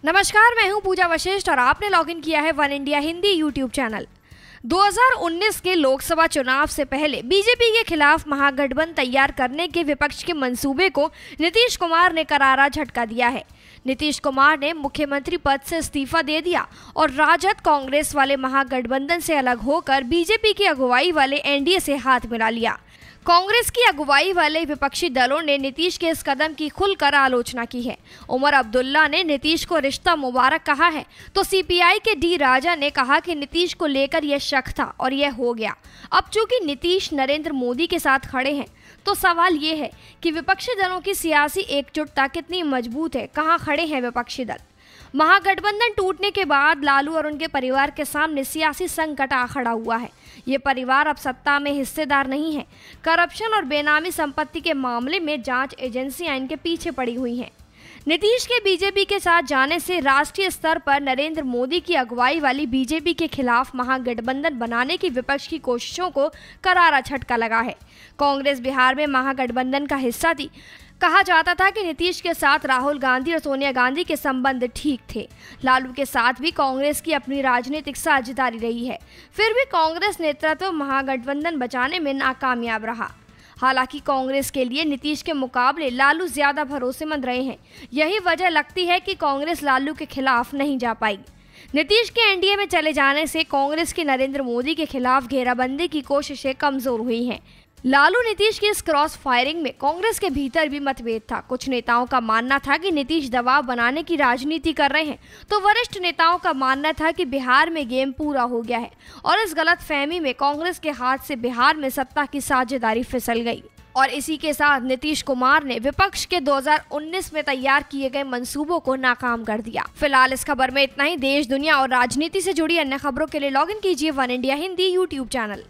नमस्कार, मैं हूं पूजा वशिष्ठ और आपने लॉगिन किया है one India Hindi YouTube channel. 2019 के लोकसभा चुनाव से पहले बीजेपी के खिलाफ महागठबंधन तैयार करने के विपक्ष के मंसूबे को नीतीश कुमार ने करारा झटका दिया है। नीतीश कुमार ने मुख्यमंत्री पद से इस्तीफा दे दिया और राजद कांग्रेस वाले महागठबंधन से अलग होकर बीजेपी की अगुवाई वाले एनडीए से हाथ मिला लिया। कांग्रेस की अगुवाई वाले विपक्षी दलों ने नीतीश के इस कदम की खुलकर आलोचना की है। उमर अब्दुल्ला ने नीतीश को रिश्ता मुबारक कहा है, तो सीपीआई के डी राजा ने कहा कि नीतीश को लेकर यह शक था और यह हो गया। अब चूंकि नीतीश नरेंद्र मोदी के साथ खड़े हैं, तो सवाल ये है कि विपक्षी दलों की सियासी एकजुटता कितनी मजबूत है, कहां खड़े हैं विपक्षी दल। महागठबंधन टूटने के बाद लालू और उनके परिवार के सामने सियासी संकट आ खड़ा हुआ है। ये परिवार अब सत्ता में हिस्सेदार नहीं है। करप्शन और बेनामी संपत्ति के मामले में जांच एजेंसियां इनके पीछे पड़ी हुई हैं। नीतीश के बीजेपी के साथ जाने से राष्ट्रीय स्तर पर नरेंद्र मोदी की अगुवाई वाली बीजेपी के खिलाफ महागठबंधन बनाने की विपक्ष की कोशिशों को करारा झटका लगा है। कांग्रेस बिहार में महागठबंधन का हिस्सा थी। कहा जाता था कि नीतीश के साथ राहुल गांधी और सोनिया गांधी के संबंध ठीक थे। लालू के साथ भी कांग्रेस की अपनी राजनीतिक साझेदारी रही है। फिर भी कांग्रेस नेतृत्व महागठबंधन बचाने में नाकामयाब रहा। हालांकि कांग्रेस के लिए नीतीश के मुकाबले लालू ज्यादा भरोसेमंद रहे हैं। यही वजह लगती है कि कांग्रेस लालू के खिलाफ नहीं जा पाई। नीतीश के एनडीए में चले जाने से कांग्रेस की नरेंद्र मोदी के खिलाफ घेराबंदी की कोशिशें कमजोर हुई हैं। लालू नीतीश की इस क्रॉस फायरिंग में कांग्रेस के भीतर भी मतभेद था। कुछ नेताओं का मानना था कि नीतीश दबाव बनाने की राजनीति कर रहे हैं, तो वरिष्ठ नेताओं का मानना था कि बिहार में गेम पूरा हो गया है और इस गलतफहमी में कांग्रेस के हाथ से बिहार में सत्ता की साझेदारी फिसल गई। और इसी के साथ नीतीश कुमार ने विपक्ष के 2019 में तैयार किए गए मंसूबों को नाकाम कर दिया। फिलहाल इस खबर में इतना ही। देश, दुनिया और राजनीति से जुड़ी अन्य खबरों के लिए लॉगिन कीजिए one India Hindi YouTube channel.